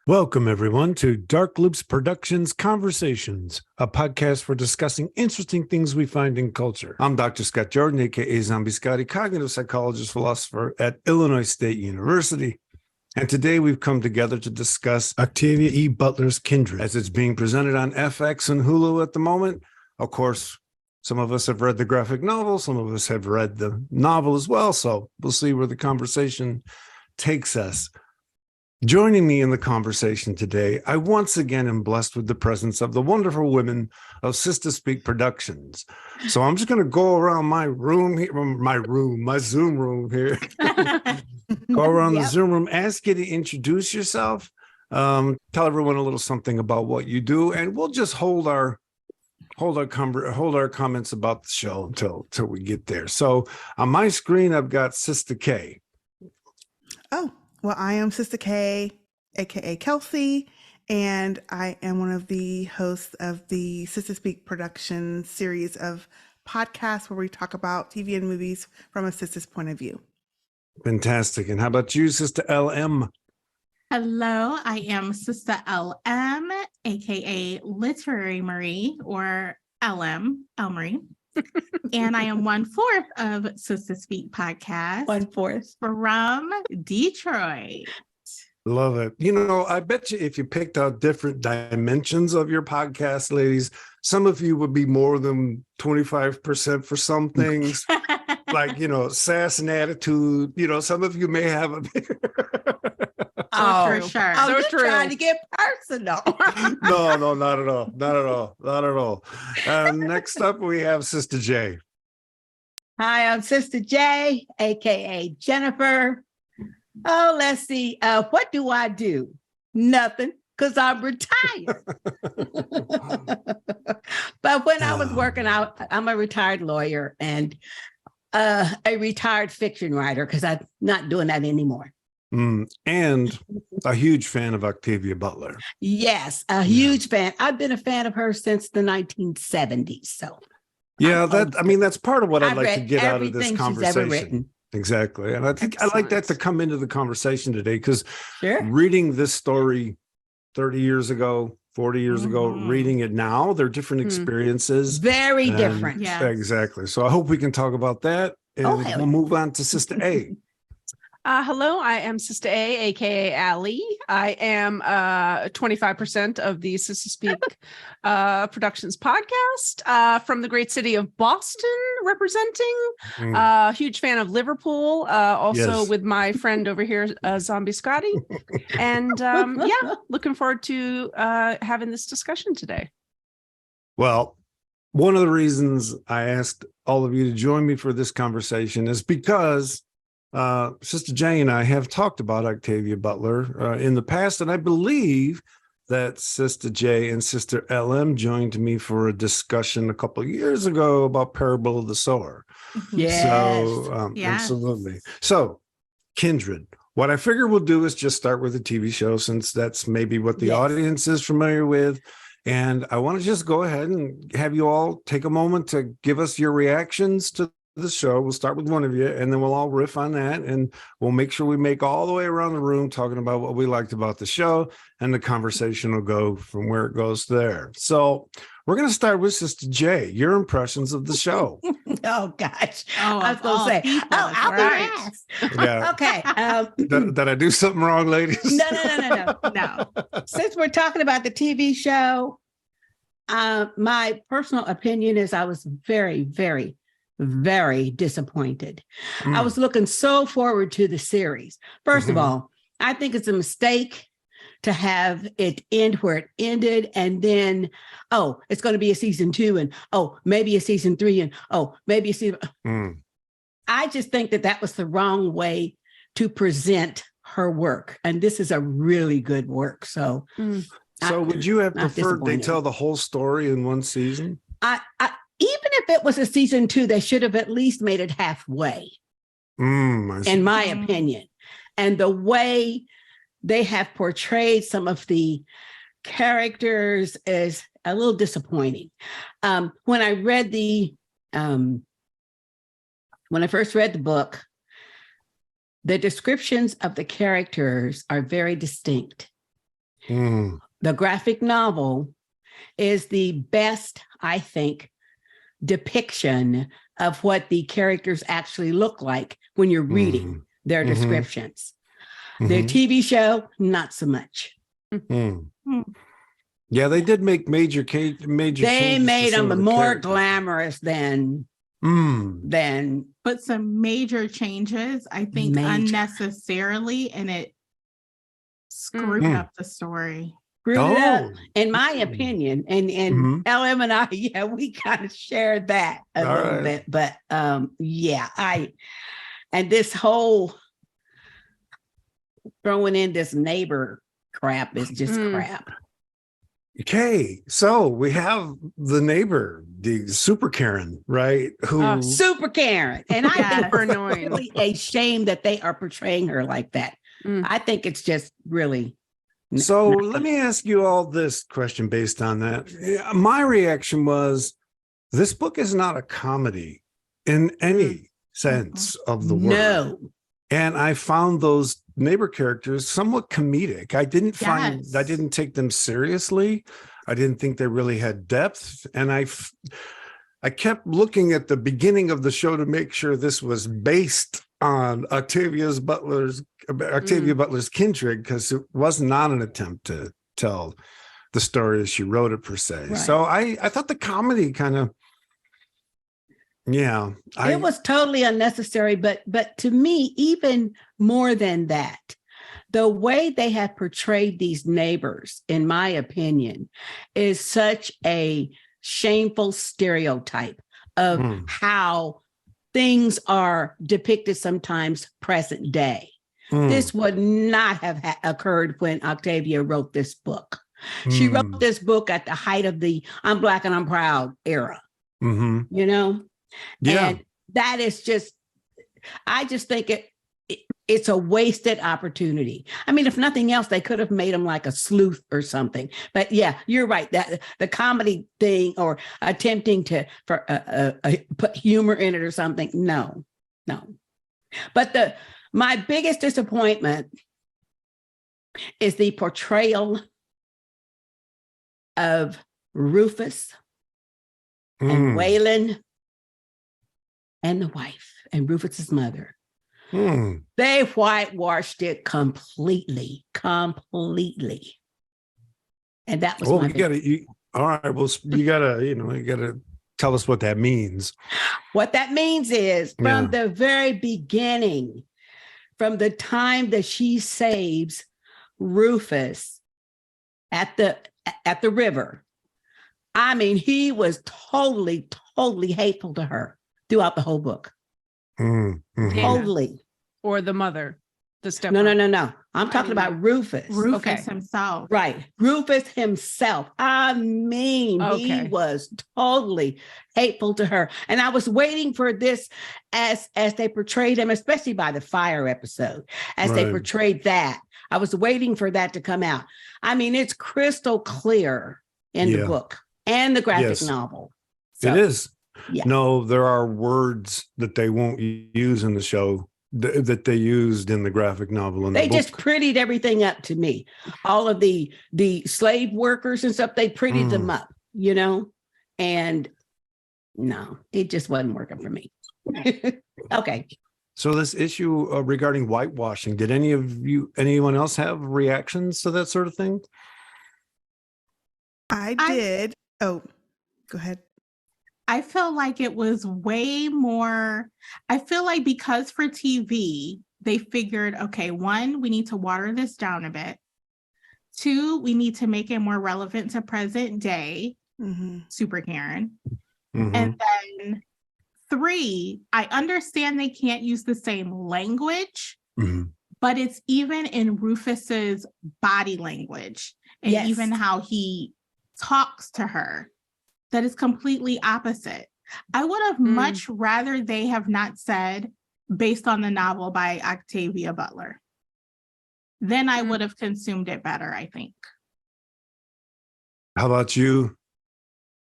Welcome, everyone, to Dark Loops Productions Conversations, a podcast for discussing interesting things we find in culture. I'm Dr. Scott Jordan, a.k.a. Zombie Scotty, cognitive psychologist, philosopher at Illinois State University. And today we've come together to discuss Octavia E. Butler's Kindred, as it's being presented on FX and Hulu at the moment. Of course, some of us have read the graphic novel, some of us have read the novel as well, so we'll see where the conversation takes us. Joining me in the conversation today, I once again am blessed with the presence of the wonderful women of Sistah Speak Productions. So I'm just going to go around my room here, my Zoom room here. Go around the Zoom room, ask you to introduce yourself, tell everyone a little something about what you do, and we'll just hold our comments about the show until we get there. So on my screen, I've got Sistah K. Oh. Well, I am Sistah K, aka Kelsey, and I am one of the hosts of the Sistah Speak Productions series of podcasts where we talk about TV and movies from a sister's point of view. Fantastic. And how about you, Sister LM? Hello, I am Sister LM, aka Literary Marie, or LM, Elmarie. And I am 1/4 of Sistah Speak Podcast. 1/4 from Detroit. Love it. You know, I bet you if you picked out different dimensions of your podcast, ladies, some of you would be more than 25% for some things, like, sass and attitude. Some of you may have a bigger. For sure. I'm just trying to get personal. No, not at all. Not at all. Next up, we have Sister J. Hi, I'm Sister J, aka Jennifer. Oh, let's see. What do I do? Nothing, because I'm retired. But when I was working out, I'm a retired lawyer and a retired fiction writer, because I'm not doing that anymore. And a huge fan of Octavia Butler. Yes, a huge fan. I've been a fan of her since the 1970s. So yeah, that's part of what I'd like to get out of this she's conversation. ever written. Exactly. And I think Excellent. I like that to come into the conversation today, because Sure. reading this story 30 years ago, 40 years ago, reading it now, they're different experiences. Very different. Yeah. Exactly. So I hope we can talk about that. And we'll move on to Sister A. Hello, I am Sister A, aka Allie. I am 25% of the Sistah Speak Productions podcast from the great city of Boston, representing. Huge fan of Liverpool, also with my friend over here, Zombie Scotty. And looking forward to having this discussion today. Well, one of the reasons I asked all of you to join me for this conversation is because Sister J and I have talked about Octavia Butler in the past, and I believe that Sister J and Sister LM joined me for a discussion a couple of years ago about Parable of the Sower. Yes. So, absolutely. So, Kindred. What I figure we'll do is just start with the TV show, since that's maybe what the audience is familiar with. And I want to just go ahead and have you all take a moment to give us your reactions to the show. We'll start with one of you, and then we'll all riff on that, and we'll make sure we make all the way around the room talking about what we liked about the show, and the conversation will go from where it goes there. So we're going to start with Sister J. Your impressions of the show. Oh, gosh. Oh, I was going to say, people, I'll right. be asked. Yeah. Okay. Did I do something wrong, ladies? No. Since we're talking about the TV show, my personal opinion is I was very, very, very disappointed. I was looking so forward to the series. First of all, I think it's a mistake to have it end where it ended, and then, it's going to be a season 2, and maybe a season 3, and maybe a season. I just think that was the wrong way to present her work, and this is a really good work. So, would you have preferred they tell the whole story in one season? Even if it was a season 2, they should have at least made it halfway, in my opinion. And the way they have portrayed some of the characters is a little disappointing. When I first read the book, the descriptions of the characters are very distinct. Mm. The graphic novel is the best, I think, depiction of what the characters actually look like when you're reading their descriptions. The TV show, not so much. Yeah, they did make major They changes made to some them of the more characters. glamorous than But some major changes, I think, unnecessarily, and it screwed up the story. Screwed it up, in my opinion. And LM and I, yeah, we kind of shared that a little bit. But yeah, and this whole throwing in this neighbor crap is just crap. Okay, so we have the neighbor, the Super Karen, right? Who Super Karen, and I think super annoying. Really a shame that they are portraying her like that. I think it's just really. So let me ask you all this question based on that. My reaction was, this book is not a comedy in any sense of the word. No. And I found those neighbor characters somewhat comedic. I didn't take them seriously. I didn't think they really had depth. And I kept looking at the beginning of the show to make sure this was based on Octavia Butler's Kindred, because it was not an attempt to tell the story as she wrote it per se. Right. So I thought the comedy kind of, it was totally unnecessary, but to me, even more than that, the way they have portrayed these neighbors, in my opinion, is such a shameful stereotype of how things are depicted sometimes present day. This would not have occurred when Octavia wrote this book. She wrote this book at the height of the I'm Black and I'm Proud era, you know? Yeah. And that is just, I just think it's a wasted opportunity. I mean, if nothing else, they could have made him like a sleuth or something. But yeah, you're right. That the comedy thing or attempting to put humor in it or something. No. But my biggest disappointment is the portrayal of Rufus and Waylon and the wife and Rufus's mother. They whitewashed it completely. And that was all right. Well, you gotta tell us what that means. What that means is from the very beginning, from the time that she saves Rufus at the river, I mean, he was totally hateful to her throughout the whole book. Totally. Or the mother, the stepmother. No. I'm talking about Rufus. Rufus himself. Right. Rufus himself. I mean, he was totally hateful to her. And I was waiting for this as they portrayed him, especially by the fire episode, as they portrayed that. I was waiting for that to come out. I mean, it's crystal clear in the book and the graphic novel. So, it is. Yeah. No, there are words that they won't use in the show that they used in the graphic novel. And they just prettied everything up to me. All of the slave workers and stuff, they prettied them up, you know? And no, it just wasn't working for me. Okay. So this issue regarding whitewashing, did anyone else have reactions to that sort of thing? I did. Oh, go ahead. I feel like it was way more. I feel like because for TV, they figured, okay, 1, we need to water this down a bit. 2, we need to make it more relevant to present day, Super Karen. And then 3, I understand they can't use the same language, but it's even in Rufus's body language and even how he talks to her. That is completely opposite. I would have much rather they have not said based on the novel by Octavia Butler. Then I would have consumed it better, I think. How about you?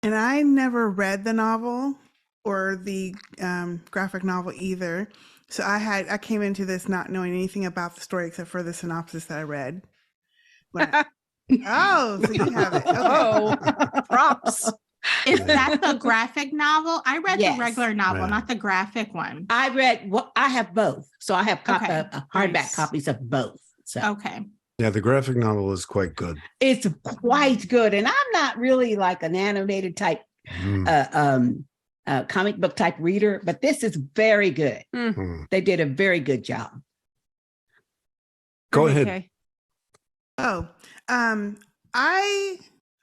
And I never read the novel or the graphic novel either. So I came into this not knowing anything about the story except for the synopsis that I read. Oh, so you have it. Okay. Oh, props. Is that the graphic novel? I read Yes. the regular novel, Yeah. not the graphic one. I have both. So I have Okay. hardback Nice. copies of both. So Okay. Yeah, the graphic novel is quite good. it's quite good. And I'm not really like an animated type comic book type reader, but this is very good. Mm. They did a very good job. Go Okay. ahead. Oh,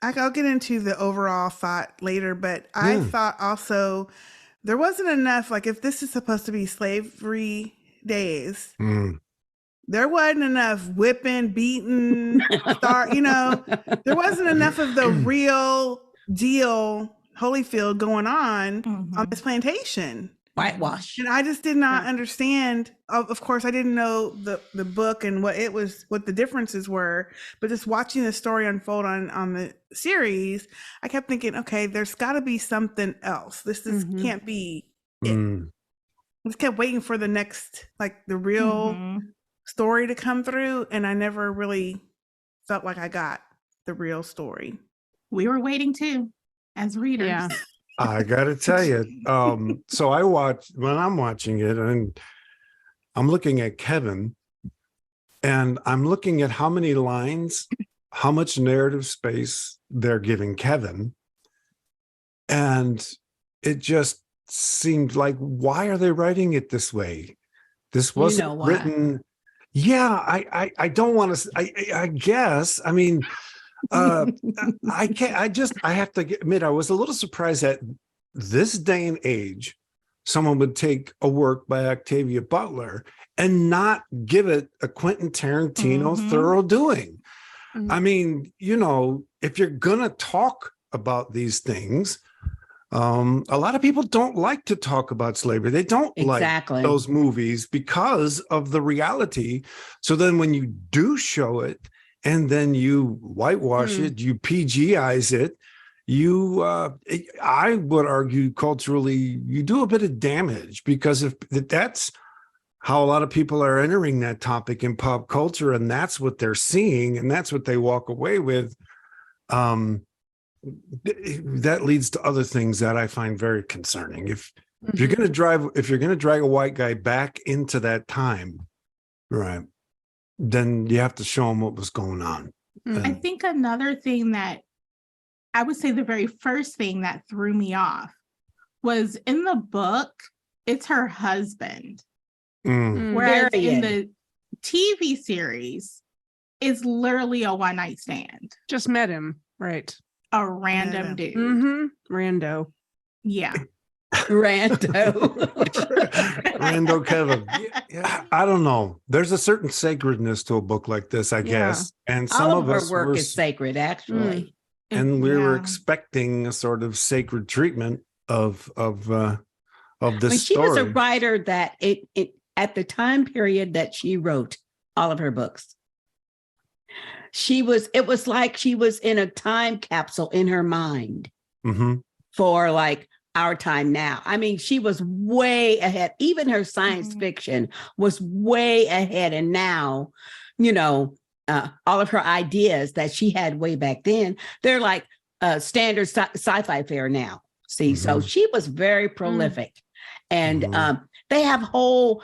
I'll get into the overall thought later, but I thought also there wasn't enough. Like, if this is supposed to be slavery days, there wasn't enough whipping, beating, there wasn't enough of the real deal Holyfield going on this plantation. Whitewash. And I just did not understand. Of course, I didn't know the book and what the differences were. But just watching the story unfold on the series, I kept thinking, okay, there's got to be something else. This can't be it. I just kept waiting for the next, like the real story to come through, and I never really felt like I got the real story. We were waiting too, as readers. Yeah. I gotta tell you, so when I'm watching it, and I'm looking at Kevin, and I'm looking at how many lines, how much narrative space they're giving Kevin, and it just seemed like, why are they writing it this way? This wasn't written. Yeah, I don't want to. I guess. I mean. I have to admit, I was a little surprised that this day and age, someone would take a work by Octavia Butler and not give it a Quentin Tarantino thorough doing. I mean, if you're going to talk about these things, a lot of people don't like to talk about slavery. They don't like those movies because of the reality. So then when you do show it, and then you whitewash it, you PGize it, I would argue culturally, you do a bit of damage, because if that's how a lot of people are entering that topic in pop culture, and that's what they're seeing, and that's what they walk away with, that leads to other things that I find very concerning. If you're going to drag a white guy back into that time, right, then you have to show them what was going on. I think another thing that I would say, the very first thing that threw me off was, in the book, it's her husband. Whereas in the TV series, it's literally a one-night stand. Just met him, right? A random dude. Rando. Yeah. Rando Kevin. Yeah, I don't know. There's a certain sacredness to a book like this, I guess. And some all of her us work is sacred, actually. And we were expecting a sort of sacred treatment of this she story. was a writer that it at the time period that she wrote all of her books, it was like she was in a time capsule in her mind for like our time now. I mean, she was way ahead. Even her science fiction was way ahead. And now, all of her ideas that she had way back then, they're like standard sci-fi fare now. See, so she was very prolific. And they have whole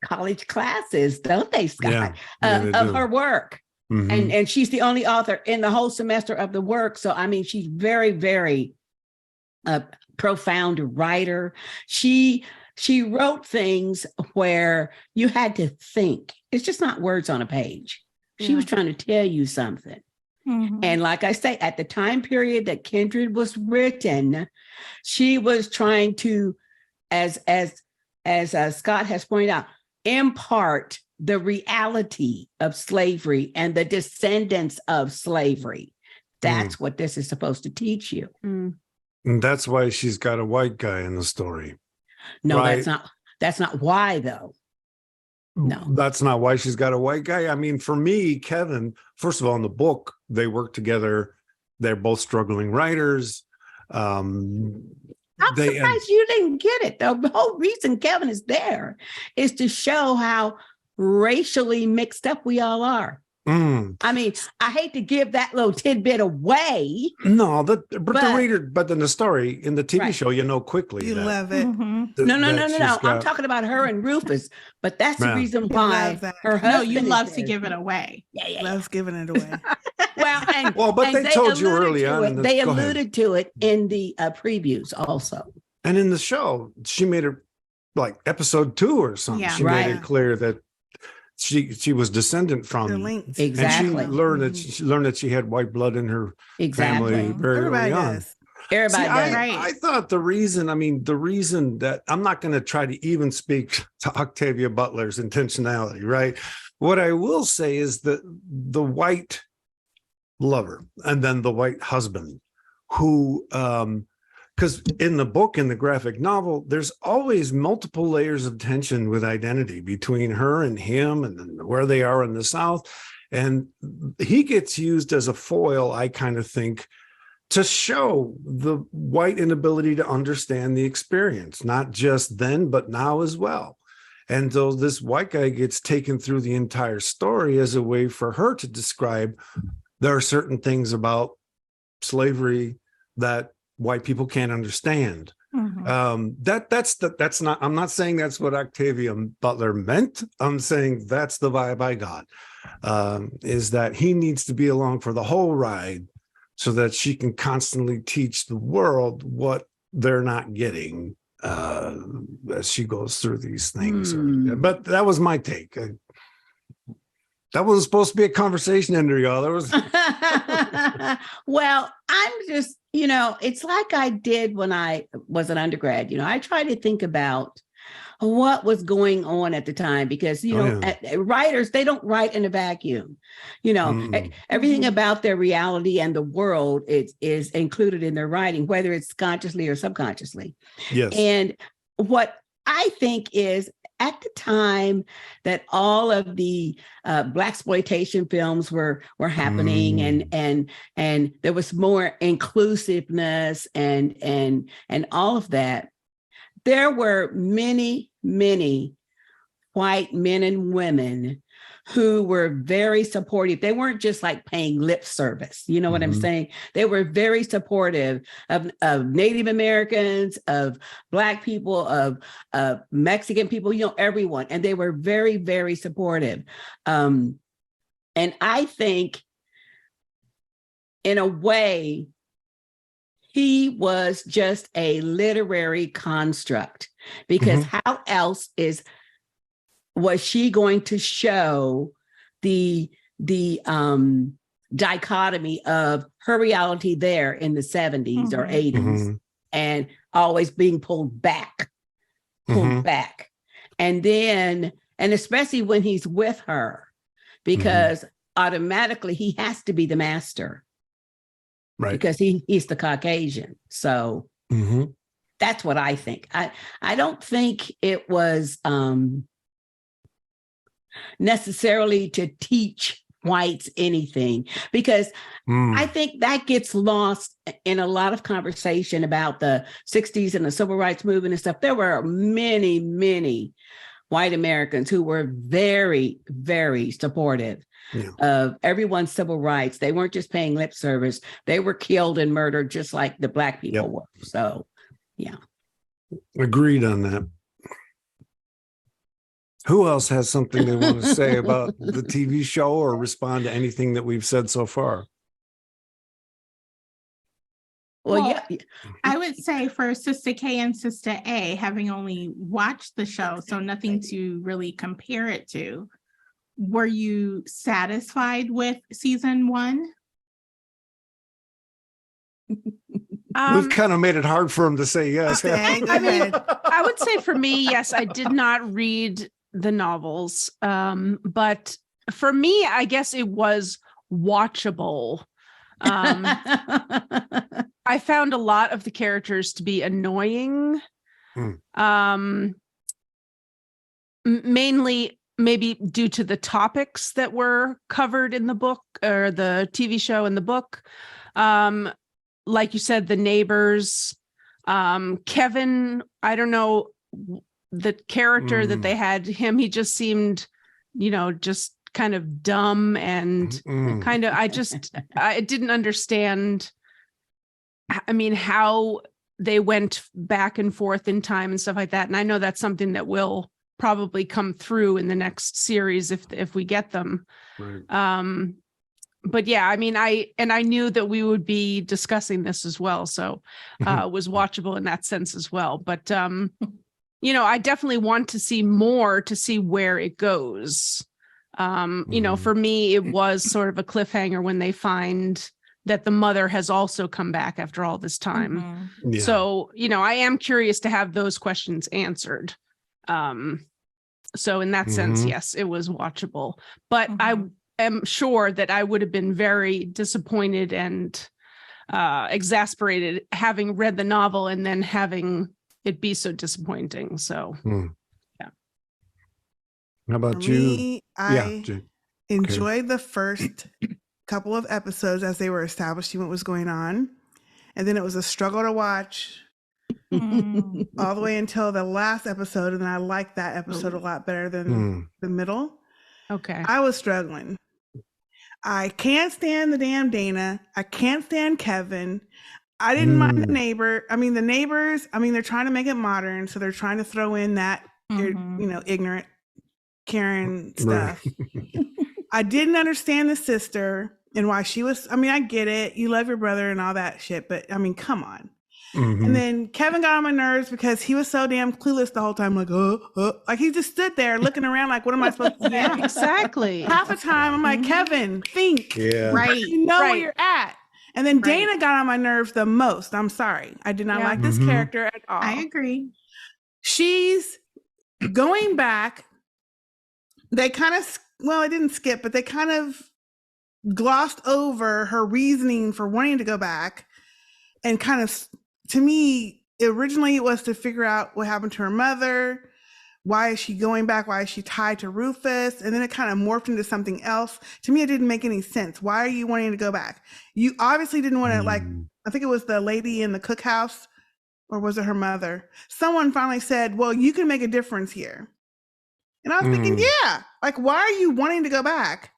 college classes, don't they, Scott, they of do. her work. And she's the only author in the whole semester of the work. So, I mean, she's very, very profound writer. She wrote things where you had to think. It's just not words on a page. She was trying to tell you something. And like I say, at the time period that Kindred was written, she was trying to, as Scott has pointed out, impart the reality of slavery and the descendants of slavery. That's what this is supposed to teach you. And that's why she's got a white guy in the story. No, right? That's not why, though. No, that's not why she's got a white guy. I mean, for me, Kevin, first of all, in the book, they work together. They're both struggling writers. I'm surprised you didn't get it. The whole reason Kevin is there is to show how racially mixed up we all are. I mean, I hate to give that little tidbit away. No, but the But- reader, but in the story, in the TV Right. show, you know quickly You that, love it. Mhm. that- No. that she's I'm got- talking about her and Rufus, but that's the Yeah. reason You why love that. her No, husband you is love to there. give it away. Yeah. Loves giving it away. Well, and Well, but and they told you alluded early to on it. in the- They go ahead. alluded to it in the previews also. And in the show, she made it like episode 2 or something. Yeah. She made Right. it clear that she was descendant They're from, linked. Exactly. and she learned that she had white blood in her Exactly. family very Everybody early on. does. Everybody See, does. Right. I thought the reason that I'm not going to try to even speak to Octavia Butler's intentionality, right? What I will say is that the white lover and then the white husband who, because in the book, in the graphic novel, there's always multiple layers of tension with identity between her and him and then where they are in the South. And he gets used as a foil, I kind of think, to show the white inability to understand the experience, not just then, but now as well. And so this white guy gets taken through the entire story as a way for her to describe there are certain things about slavery that white people can't understand. Mhm. That's not, I'm not saying that's what Octavia Butler meant. I'm saying that's the vibe I got, is that he needs to be along for the whole ride so that she can constantly teach the world what they're not getting as she goes through these things. But that was my take. That wasn't supposed to be a conversation ender, y'all. That was Well, I'm just, it's like I did when I was an undergrad. I try to think about what was going on at the time because, writers, they don't write in a vacuum. Everything about their reality and the world is included in their writing, whether it's consciously or subconsciously. yes. And what I think is at the time that all of the blaxploitation films were happening and there was more inclusiveness and all of that, there were many white men and women who were very supportive. They weren't just like paying lip service. You know what I'm saying? They were very supportive of Native Americans, of Black people, of Mexican people, everyone. And they were very, very supportive. And I think in a way, he was just a literary construct because how else was she going to show the dichotomy of her reality there in the 70s or 80s and always being pulled back. And then, and especially when he's with her, because automatically he has to be the master. Right. Because he's the Caucasian. So that's what I think. I don't think it was necessarily to teach whites anything, because I think that gets lost in a lot of conversation about the 60s and the civil rights movement and stuff. There were many white Americans who were very, very supportive of everyone's civil rights. They weren't just paying lip service. They were killed and murdered just like the Black people were. So, yeah. Agreed on that. Who else has something they want to say about the TV show or respond to anything that we've said so far? Well, I would say for Sister K and Sister A, having only watched the show, so nothing to really compare it to, were you satisfied with season 1? We've kind of made it hard for him to say yes. I would say for me, yes, I did not read the novels. But for me, I guess it was watchable. I found a lot of the characters to be annoying. Mainly maybe due to the topics that were covered in the book or the TV show in the book. Like you said, the neighbors, Kevin, I don't know, the character that they had him, he just seemed, just kind of dumb and kind of, I didn't understand, I mean, how they went back and forth in time and stuff like that. And I know that's something that will probably come through in the next series if we get them. Right. But yeah, I mean, I knew that we would be discussing this as well. So it was watchable in that sense as well. But, you know, I definitely want to see more to see where it goes. You know, for me, it was sort of a cliffhanger when they find that the mother has also come back after all this time. Yeah. So, you know, I am curious to have those questions answered. So in that sense, yes, it was watchable. But I am sure that I would have been very disappointed and exasperated having read the novel and then having it be so disappointing. So, yeah. How about For you? me, I Jane. enjoyed the first couple of episodes as they were establishing what was going on. And then it was a struggle to watch all the way until the last episode. And I liked that episode a lot better than the middle. Okay. I was struggling. I can't stand the damn Dana. I can't stand Kevin. I didn't mind the neighbor. I mean, the neighbors, I mean, they're trying to make it modern. So they're trying to throw in that, you know, ignorant Karen stuff. I didn't understand the sister and why she was, I mean, I get it. You love your brother and all that shit, but I mean, come on. And then Kevin got on my nerves because he was so damn clueless the whole time. Like, like he just stood there looking around like, what am I supposed to do? Yeah, exactly. Half the time I'm like, Kevin, think. Right. You know where you're at. And then Dana got on my nerves the most. I'm sorry. I did not like this character at all. I agree. She's going back. They kind of, well, I didn't skip, but they kind of glossed over her reasoning for wanting to go back. And kind of, to me, originally it was to figure out what happened to her mother. Why is she going back? Why is she tied to Rufus? And then it kind of morphed into something else. To me, it didn't make any sense. Why are you wanting to go back? You obviously didn't want to, like, I think it was the lady in the cookhouse, or was it her mother? Someone finally said, well, you can make a difference here. And I was thinking, yeah, like, why are you wanting to go back?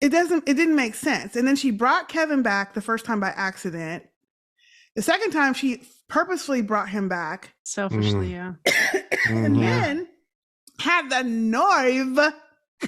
It didn't make sense. And then she brought Kevin back the first time by accident. The second time she purposefully brought him back. Selfishly, yeah. And then had the nerve.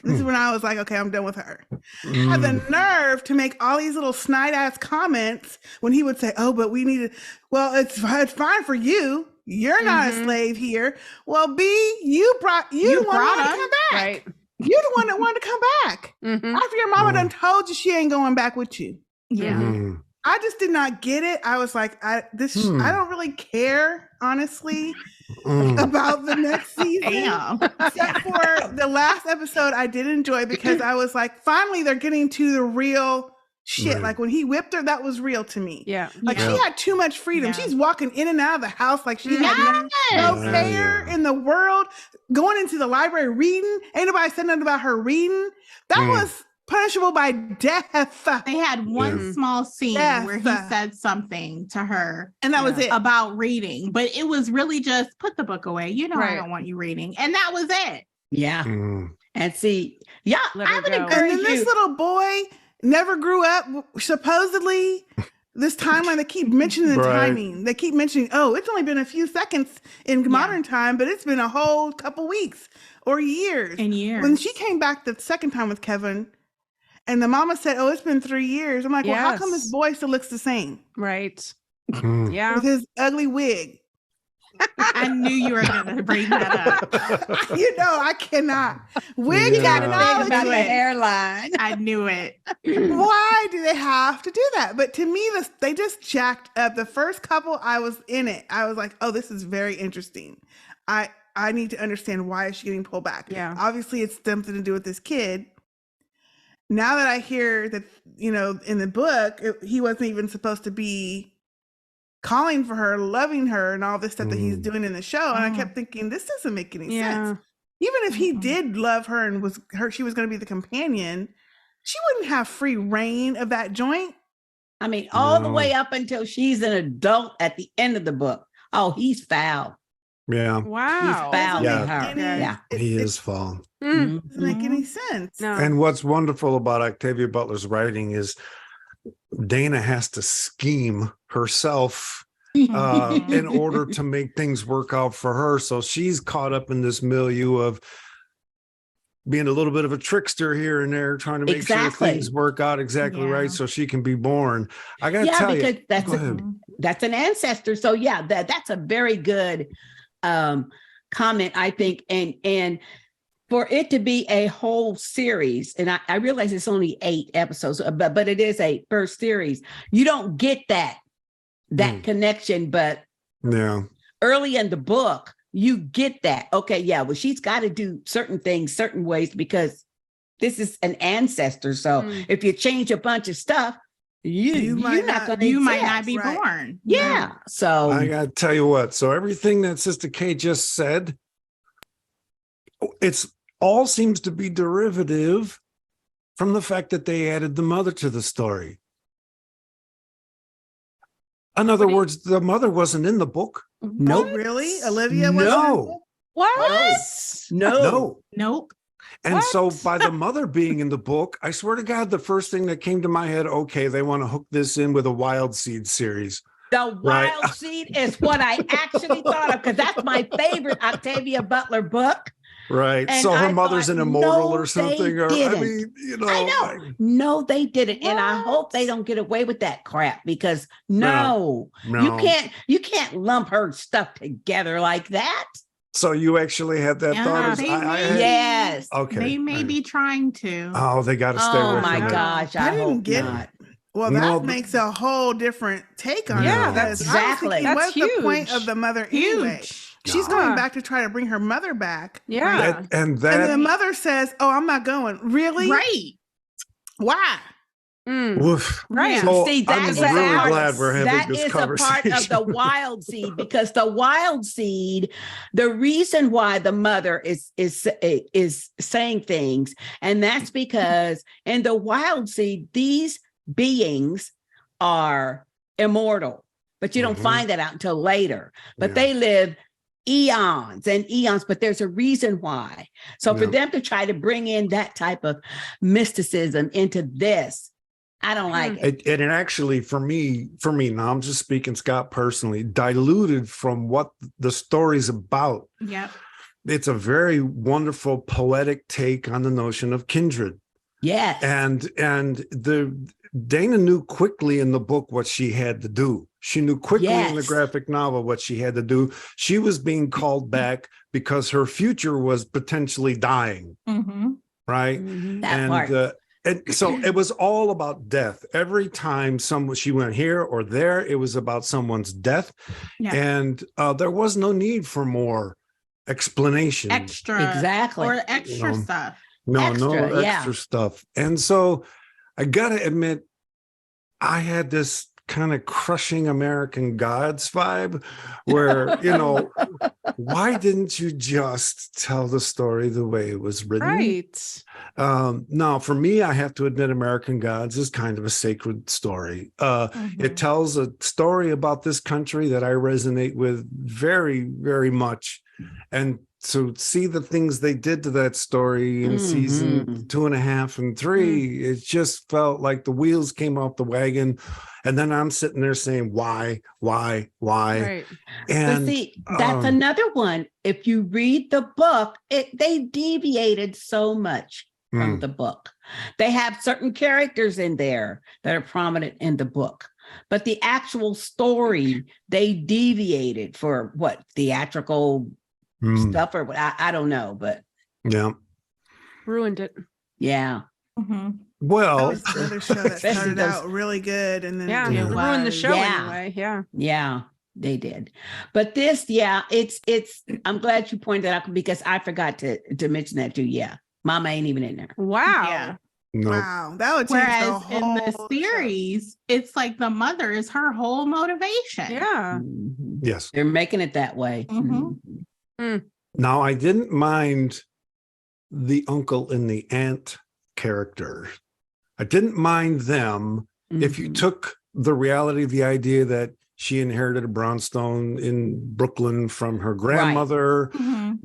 This is when I was like, okay, I'm done with her. Had the nerve to make all these little snide ass comments when he would say, oh, but we need to, well, it's fine for you. You're not a slave here. Well, B, you brought the one that wanted to come back. Right. You're the one that wanted to come back. After your mama done told you she ain't going back with you. Yeah. I just did not get it. I was like, I don't really care, honestly, about the next season. Except for the last episode I did enjoy because I was like, finally they're getting to the real shit. Right. Like when he whipped her, that was real to me. Yeah. Like she had too much freedom. Yeah. She's walking in and out of the house like she had no care in the world. Going into the library reading. Ain't nobody said nothing about her reading. That was punishable by death. They had one small scene where he said something to her, and that was it, about reading, but it was really just put the book away. You know, I don't want you reading, and that was it. Yeah. And see, I would encourage and then this little boy never grew up. Supposedly, this timeline, they keep mentioning the timing. They keep mentioning, oh, it's only been a few seconds in modern time, but it's been a whole couple weeks or years. And years. When she came back the second time with Kevin, and the mama said, oh, it's been 3 years. I'm like, well, how come this boy still looks the same? Right. Yeah. With his ugly wig. I knew you were going to bring that up. You know, I cannot. Wig got think about the hairline. I knew it. Why do they have to do that? But to me, they just jacked up. The first couple I was in it, I was like, oh, this is very interesting. I need to understand why is she getting pulled back. Yeah. Obviously, it's something to do with this kid. Now that I hear that, you know, in the book, he wasn't even supposed to be calling for her, loving her, and all this stuff that he's doing in the show. And I kept thinking, this doesn't make any sense. Even if he did love her and she was going to be the companion, she wouldn't have free reign of that joint. I mean, all the way up until she's an adult at the end of the book. Oh, he's foul. Yeah. Wow. foul Yeah. in her. Any- Yeah. He it is foul. Mm, doesn't make any sense. no. And what's wonderful about Octavia Butler's writing is Dana has to scheme herself in order to make things work out for her. So she's caught up in this milieu of being a little bit of a trickster here and there, trying to make sure Exactly. things work out exactly Yeah. right so she can be born. I gotta Yeah, tell because you, that's go ahead. that's an ancestor. So yeah, that's a very good comment, I think. And for it to be a whole series, and I realize it's only 8 episodes, but it is a first series. You don't get that connection, but Yeah. early in the book, you get that. Okay, yeah, well, she's got to do certain things certain ways because this is an ancestor. So if you change a bunch of stuff, you're not going to You might not be right. born. Yeah. So I gotta tell you what. So everything that Sister K just said, it's all seems to be derivative from the fact that they added the mother to the story. In other words, the mother wasn't in the book. nope. Really? Olivia was No, What? no. Nope. And so What? by the mother being in the book, I swear to God, the first thing that came to my head, okay, they want to hook this in with a Wild Seed series. The Right. Wild Seed is what I actually thought of because that's my favorite Octavia Butler book. Right. And so her I mother's thought, an immortal no, or something. they Or I didn't. mean, you know, I know. No, they didn't. And I hope What? they don't get away with that crap because No. you can't lump her stuff together like that. So you actually had that Yeah, thought? they I may- had- Yes. Okay. They may Right. be trying to. Oh, they got to stay Oh away my from that. gosh. I I didn't hope get not. Well, No, that but- makes a whole different take on Yeah, it. that's- because I was exactly. thinking, That's what's the point huge. of the mother anyway? Huge. She's Yeah. going back to try to bring her mother back. Yeah. And And that, the mother says, "Oh, I'm not going." Really? Right. Why? Mm. woof. Right. So See, that I'm is really a part- glad we're having that this is conversation. a part of the Wild Seed because the Wild Seed, the reason why the mother is saying things, and that's because in the Wild Seed, these beings are immortal, but you don't Mhm. find that out until later. But Yeah. they live eons and eons, but there's a reason why. So for Yeah. them to try to bring in that type of mysticism into this, I don't like it. And it actually, for me, now I'm just speaking, Scott, personally, diluted from what the story's about. Yep. It's a very wonderful poetic take on the notion of kindred. Yes. And the Dana knew quickly in the book what she had to do. She knew quickly in the Yes. graphic novel what she had to do. She was being called back because her future was potentially dying, Mm-hmm. right? Mhm. That part. And so it was all about death. Every time she went here or there, it was about someone's death. Yeah. And there was no need for more explanation. Extra. Exactly. Or extra know. stuff. No Extra, yeah. extra stuff. And so I gotta admit, I had this kind of crushing American Gods vibe where, why didn't you just tell the story the way it was written? Right. Now, for me, I have to admit, American Gods is kind of a sacred story. It tells a story about this country that I resonate with very, very much. And to see the things they did to that story in season 2.5 and 3, it just felt like the wheels came off the wagon. And then I'm sitting there saying, why? Right. And but see, that's another one. If you read the book, they deviated so much from the book. They have certain characters in there that are prominent in the book. But the actual story, they deviated for what, theatrical stuff or what? I don't know, but yeah. Ruined it. yeah. Mm-hmm. Well, That was another show that Especially started those- out really good, and then Yeah. it Ruined the was- show Yeah. anyway. Yeah. Yeah, they did. But this, it's I'm glad you pointed that out because I forgot to mention that too. Yeah. Mama ain't even in there. Wow. Yeah. no. Wow, that would change Whereas the in whole the show. series, it's like the mother is her whole motivation. Yeah. Mhm. Yes. They're making it that way. Mhm. Mhm. Now, I didn't mind the uncle and the aunt character. I didn't mind them if you Mhm. took the reality of the idea that she inherited a brownstone in Brooklyn from her grandmother,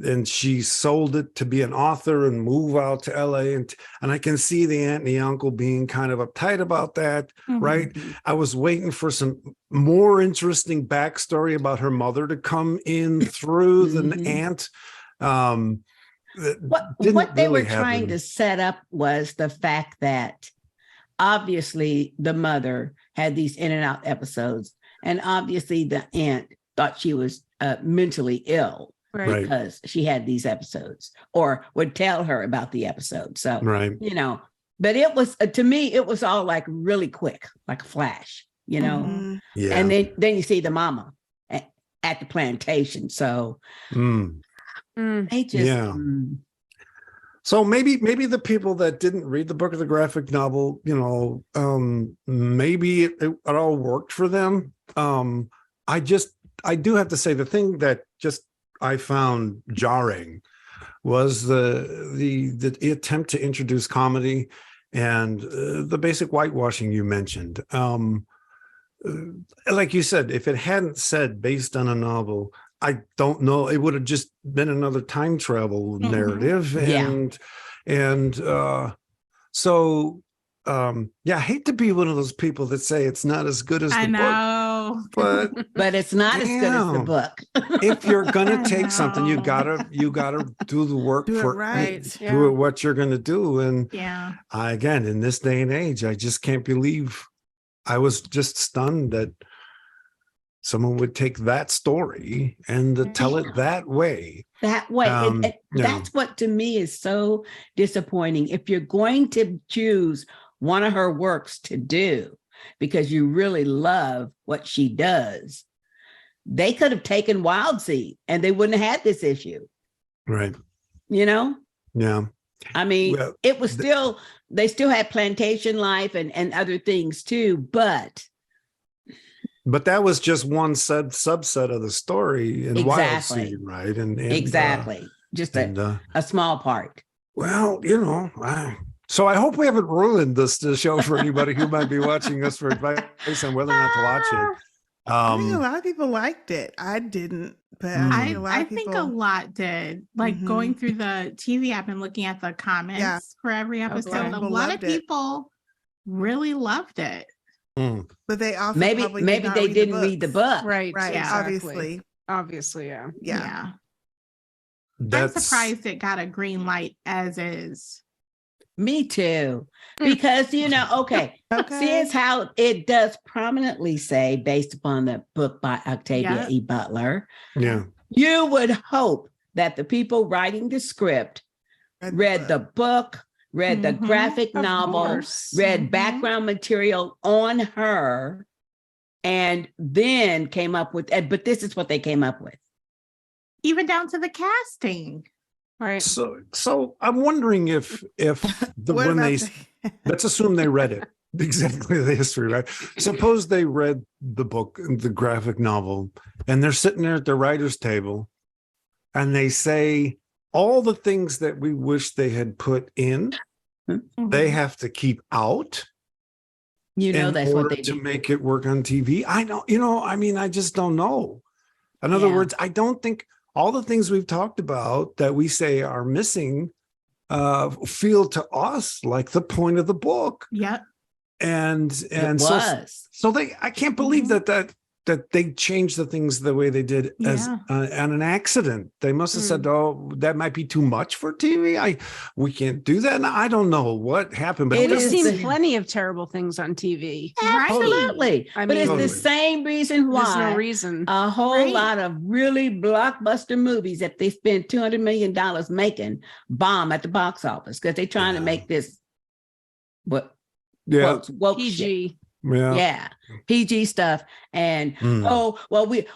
and she sold it to be an author and move out to LA. And I can see the aunt and the uncle being kind of uptight about that, right? I was waiting for some more interesting backstory about her mother to come in through the aunt. What they were trying to set up was the fact that obviously the mother had these in and out episodes, and obviously the aunt thought she was mentally ill because she had these episodes, or would tell her about the episode. So, but it was, to me, it was all like really quick, like a flash, and then you see the mama at the plantation. So they just, So maybe the people that didn't read the book or the graphic novel, maybe it all worked for them. I do have to say, the thing that just I found jarring was the attempt to introduce comedy and the basic whitewashing you mentioned. Like you said, if it hadn't said based on a novel, I don't know, it would have just been another time travel narrative. I hate to be one of those people that say it's not as good as the book. But it's not as good as the book. If you're gonna take something, you gotta do the work do for it right. Do it what you're gonna do. And again, in this day and age, I just can't believe, I was just stunned that someone would take that story and tell it that way. That's what to me is so disappointing. If you're going to choose one of her works to do because you really love what she does, they could have taken Wild Seed and they wouldn't have had this issue. Right. Yeah. I mean, it was still, they still had plantation life and other things too, but that was just one subset of the story in Wild Seed, right? And just a small part. Well, so I hope we haven't ruined the show for anybody who might be watching us for advice on whether or not to watch it. I think a lot of people liked it. I didn't, but I think a lot did. Like going through the TV app and looking at the comments for every episode, a lot of people really loved it. But they also maybe they didn't read the book. Right. Exactly. Obviously. Yeah. I'm surprised it got a green light as is. Me too. Because, see, it's how it does prominently say, based upon the book by Octavia E. Butler. Yeah. You would hope that the people writing the script read the book, read the graphic novel, read background material on her, and then came up with, but this is what they came up with. Even down to the casting. Right. So I'm wondering if let's assume they read it. Exactly, the history, right? Suppose they read the book, the graphic novel, and they're sitting there at the writer's table and they say, all the things that we wish they had put in, they have to keep out. That's what they do to make it work on TV. I don't, I just don't know. In other words, I don't think all the things we've talked about that we say are missing feel to us like the point of the book. Yeah. And I can't believe that they changed the things the way they did as on an accident. They must have said, "Oh, that might be too much for TV. We can't do that." And I don't know what happened, but we've seen plenty of terrible things on TV. Absolutely, right? But it's the same reason why. There's no reason. A whole lot of really blockbuster movies that they spend $200 million making bomb at the box office because they're trying to make this woke PG. Shit. Yeah, PG stuff. And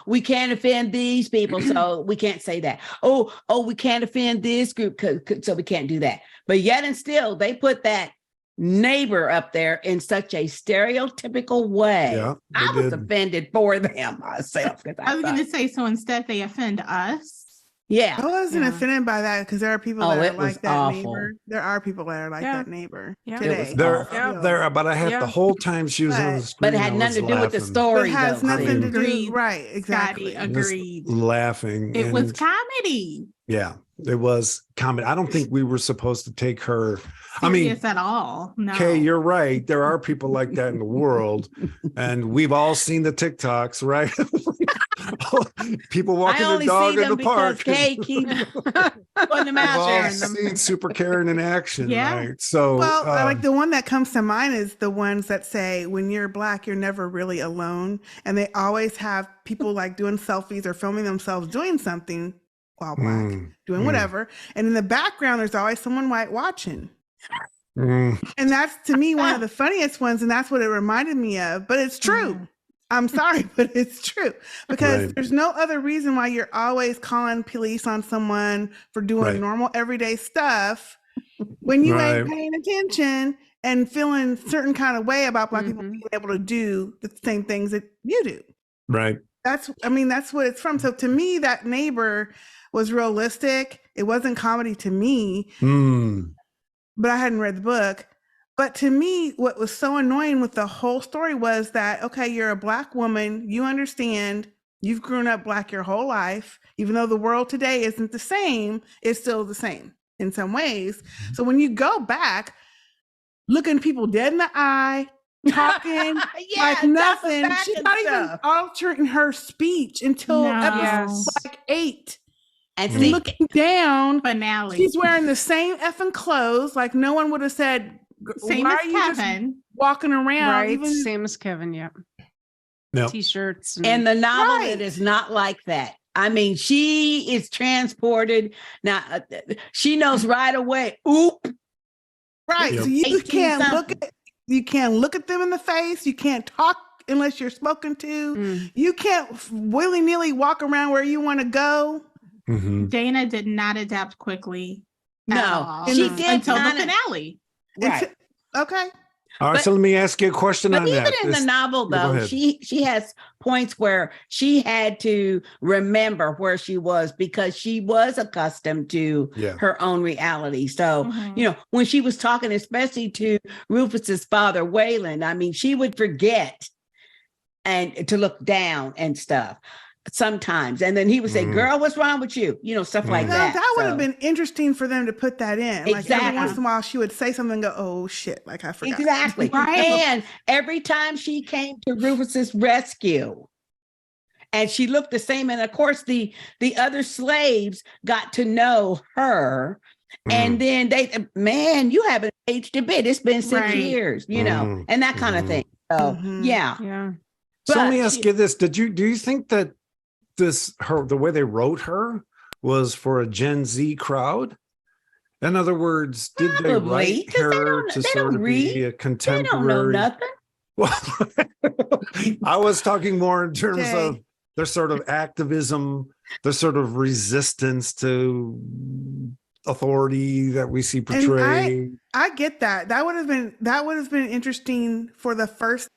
we can't offend these people, so we can't say that. We can't offend this group, so we can't do that. But yet and still, they put that neighbor up there in such a stereotypical way. Yeah, I was offended for them myself. I was going to say, so instead they offend us. Yeah. I wasn't Yeah. offended by that because there are people Oh, that it are was like that awful. neighbor. There are people that are like Yeah. that neighbor Yeah. It today. was There, awful. Yeah. there, but I had Yeah. the whole time she was on the screen. But it had I nothing to was do with the laughing. But story, it has though. nothing mean, to Agreed. do. Right, exactly. Scotty, Just agreed. laughing. It was and- comedy. Yeah, it was comedy. I don't think we were supposed to take her. I mean, Serious at all. No. Kay, you're right. There are people like that in the world, and we've all seen the TikToks, right? People walking I their only dog see in them the because park. Kay keeps putting them We've out all there. seen Super Karen in action, Yeah. right? So, Well, I like the one that comes to mind is the ones that say, when you're Black, you're never really alone. And they always have people like doing selfies or filming themselves doing something while Black, doing whatever. And in the background, there's always someone white watching. And that's, to me, one of the funniest ones. And that's what it reminded me of. But it's true. Mhm. I'm sorry, but it's true. Because Right. there's no other reason why you're always calling police on someone for doing Right. normal everyday stuff when you ain't Right. paying attention and feeling certain kind of way about Black people Mhm. being able to do the same things that you do. right. That's what it's from. So to me, that neighbor was realistic. It wasn't comedy to me, but I hadn't read the book. But to me, what was so annoying with the whole story was that, okay, you're a Black woman, you understand, you've grown up Black your whole life, even though the world today isn't the same, it's still the same in some ways. So when you go back, looking people dead in the eye, talking like nothing, she's not even altering her speech until No. episode Yes. like 8. And And see, looking down, Finale. she's wearing the same effing clothes. Like no one would have said, Same why as are you just Kevin. walking around? Right. Even Same as Kevin. Yeah. Yep. T-shirts. and the novel, Right. it is not like that. I mean, she is transported. Now, she knows right away. Oop. right. Yep. So you 18 can't something. you can't look at them in the face. You can't talk unless you're spoken to. Mm. You can't willy-nilly walk around where you want to go. Dana did not adapt quickly. at No, all she did until the kinda- finale. Right. Okay. All right, But- so let me ask you a question But on even that. in the This- novel, Go though, ahead. she has points where she had to remember where she was because she was accustomed to Yeah. her own reality. So, Mhm. you know, when she was talking, especially to Rufus's father, Waylon, I mean, she would forget and to look down and stuff sometimes. And then he would say, girl, what's wrong with you? You know, stuff like Now, that. that would have So- been interesting for them to put that in. Like every Exactly. once in a while, she would say something and go, oh shit, like I forgot. Exactly. Right. And every time she came to Rufus's rescue, and she looked the same, and of course the other slaves got to know her, and then they, man, you haven't aged a bit. It's been 6 Right. years, you know, and that kind of thing. So Mhm. yeah. Yeah. So let But me ask you this: do you think that the way they wrote her was for a Gen Z crowd? In other words, did they Probably, write 'cause they her don't- to they sort don't of read. be a They don't know contemporary? nothing. Well, I was talking more in terms Jay. of their sort of activism, their sort of resistance to authority that we see portrayed. I get that. That would have been interesting for the first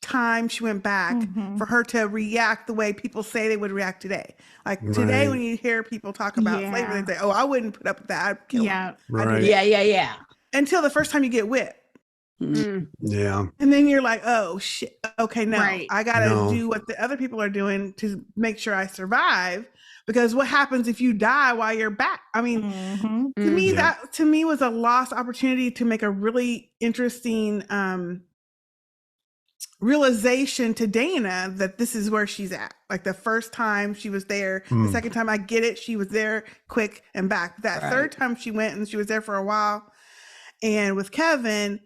time she went back Mhm. for her to react the way people say they would react today. Like today, Right. when you hear people talk about Yeah. slavery, they say, "Oh, I wouldn't put up with that. I'd kill him." Yeah. Right. Yeah. Until the first time you get whipped. Mm. Yeah. And then you're like, oh shit. Okay, no. Right. I gotta No. do what the other people are doing to make sure I survive. Because what happens if you die while you're back? I mean, Mhm. to me, Yeah. that to me was a lost opportunity to make a really interesting realization to Dana that this is where she's at. Like the first time she was there, the second time I get it, she was there quick and back. That Right. third time she went and she was there for a while. And with Kevin,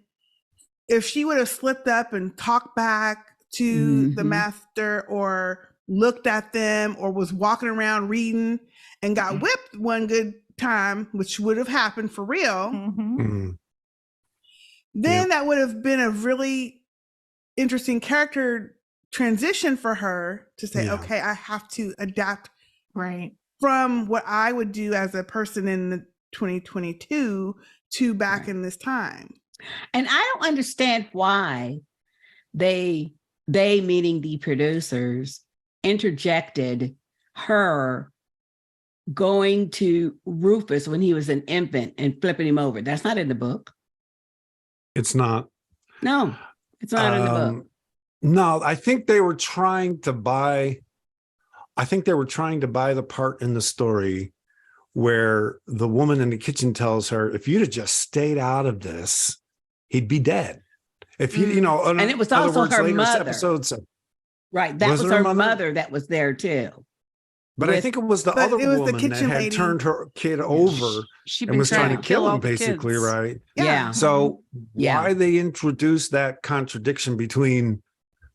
if she would have slipped up and talked back to the Mhm. master or looked at them or was walking around reading and got whipped one good time, which would have happened for real, Mhm. then that would have been a really interesting character transition for her to say, Yeah. okay, I have to adapt Right. from what I would do as a person in the 2022 to back Right. in this time. And I don't understand why they meaning the producers interjected her going to Rufus when he was an infant and flipping him over. That's not in the book. It's not. No, it's not in the book. No, I think they were trying to buy the part in the story where the woman in the kitchen tells her, if you'd have just stayed out of this, he'd be dead. If you, and it was also her mother. Episodes, right. That was her mother that was there too. But I think it was the other woman that had lady. turned her kid over and was trying to kill him, basically, right? Yeah. So why they introduced that contradiction between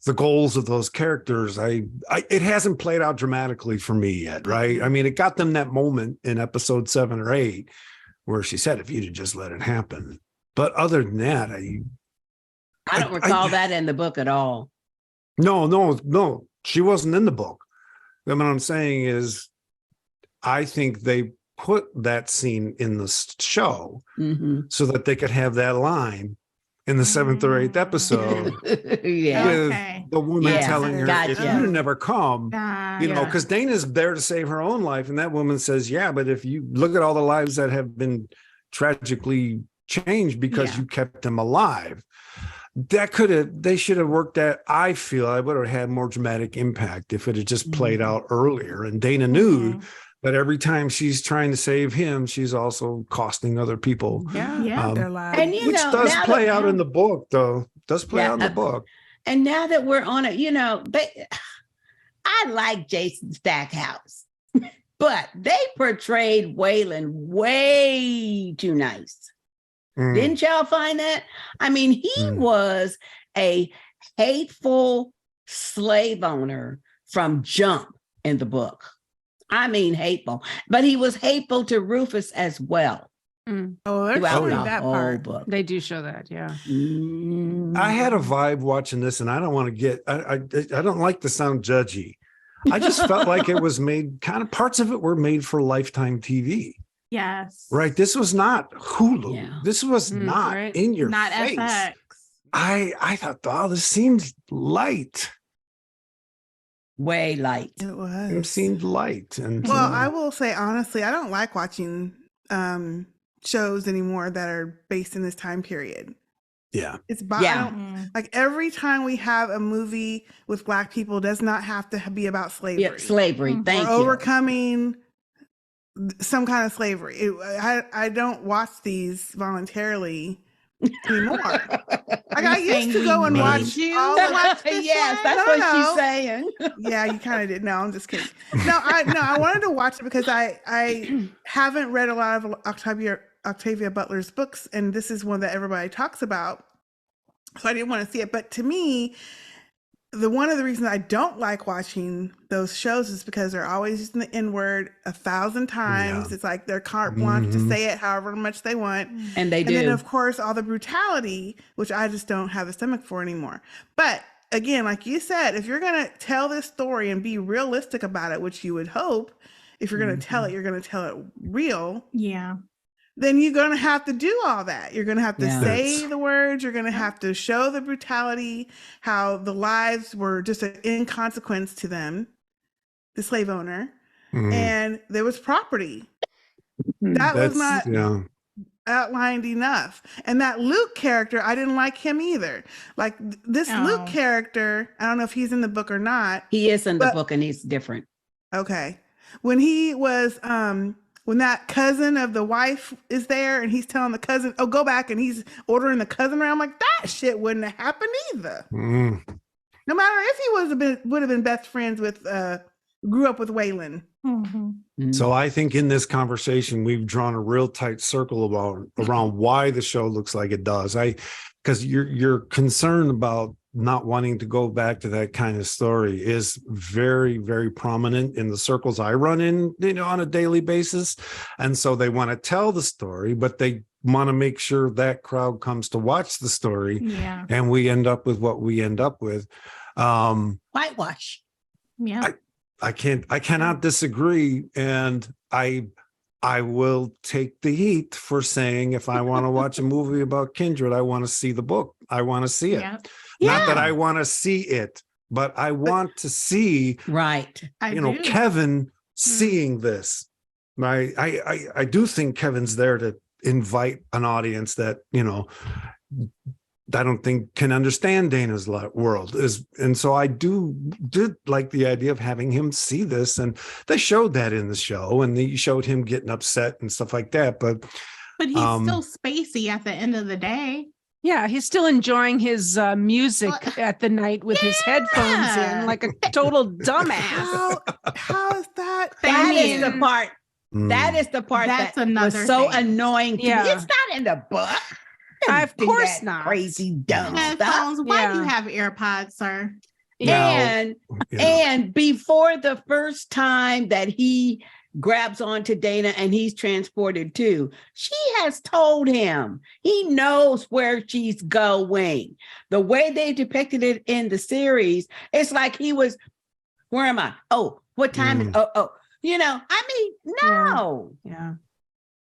the goals of those characters, it hasn't played out dramatically for me yet, right? I mean, it got them that moment in episode 7 or 8 where she said, if you'd have just let it happen. But other than that, I don't recall that in the book at all. No. She wasn't in the book. Then what I'm saying is, I think they put that scene in the show so that they could have that line in the 7th or 8th episode with the woman telling her, if you'd have never come, because Dana's there to save her own life. And that woman says, yeah, but if you look at all the lives that have been tragically changed because you kept them alive, they should have worked that. I feel I would have had more dramatic impact if it had just played out earlier. And Dana knew that every time she's trying to save him, she's also costing other people. Their lives. And which does play out in the book, though. Does play out in the book. And now that we're on it, I like Jason Stackhouse, but they portrayed Waylon way too nice. Didn't y'all find that? I mean, he was a hateful slave owner from jump in the book. I mean, hateful, but he was hateful to Rufus as well. Oh, they're showing that part. Book. They do show that, yeah. I had a vibe watching this, and I don't want to get. I don't like to sound judgy. I just felt like it was made. Kind of parts of it were made for Lifetime TV. Yes. Right. This was not Hulu. Yeah. This was not in your not face. FX. I thought, oh, this seems light. Way light. It was. It seemed light. And Well, I will say honestly, I don't like watching shows anymore that are based in this time period. yeah. It's like every time we have a movie with Black people, does not have to be about slavery. Yeah, slavery. Thank or you. overcoming some kind of slavery. I don't watch these voluntarily anymore. Like I used to go and watch all the Yes, that's what she's saying. Yeah, you kind of did. No, I'm just kidding. I wanted to watch it because I haven't read a lot of Octavia Butler's books, and this is one that everybody talks about. So I didn't want to see it. But to me, one of the reasons I don't like watching those shows is because they're always using the N-word 1,000 times. Yeah. It's like they're carte blanche to say it however much they want. And they do. And then, of course, all the brutality, which I just don't have the stomach for anymore. But again, like you said, if you're going to tell this story and be realistic about it, which you would hope, if you're going to tell it, you're going to tell it real. Yeah. Then you're going to have to do all that. You're going to have to say the words. You're going to have to show the brutality, how the lives were just an inconsequence to them, the slave owner, and there was property. That was not outlined enough. And that Luke character, I didn't like him either. Like this Luke character, I don't know if he's in the book or not. He is in the book and he's different. Okay. When he was, when that cousin of the wife is there and he's telling the cousin, oh, go back, and he's ordering the cousin around, I'm like, that shit wouldn't have happened either. No matter if he would have been best friends with, grew up with Waylon. So I think in this conversation, we've drawn a real tight circle around why the show looks like it does. Because you're concerned about not wanting to go back to that kind of story is very, very prominent in the circles I run in, on a daily basis. And so they want to tell the story, but they want to make sure that crowd comes to watch the story. Yeah. And we end up with what we end up with. Whitewash. Yeah. I cannot disagree. And I will take the heat for saying, if I want to watch a movie about Kindred, I want to see the book. I want to see it. Yeah. Not that I want to see it, but I want to see, right. Kevin seeing this. I do think Kevin's there to invite an audience that, I don't think can understand Dana's world and so I did like the idea of having him see this, and they showed that in the show, and they showed him getting upset and stuff like that. But he's still spacey at the end of the day. Yeah, he's still enjoying his music at the night with his headphones in, like a total dumbass. How is that? That is the part. Mm. That is the part That's that another was so thing. annoying to me. Yeah. It's not in the book. Of Do course that not. Crazy dumb stuff. Headphones. Why do you Yeah. have AirPods, sir? And Yeah. and before the first time that he grabs onto Dana and he's transported too, she has told him. He knows where she's going. The way they depicted it in the series, it's like he was, where am I? Oh, what time is no. Yeah.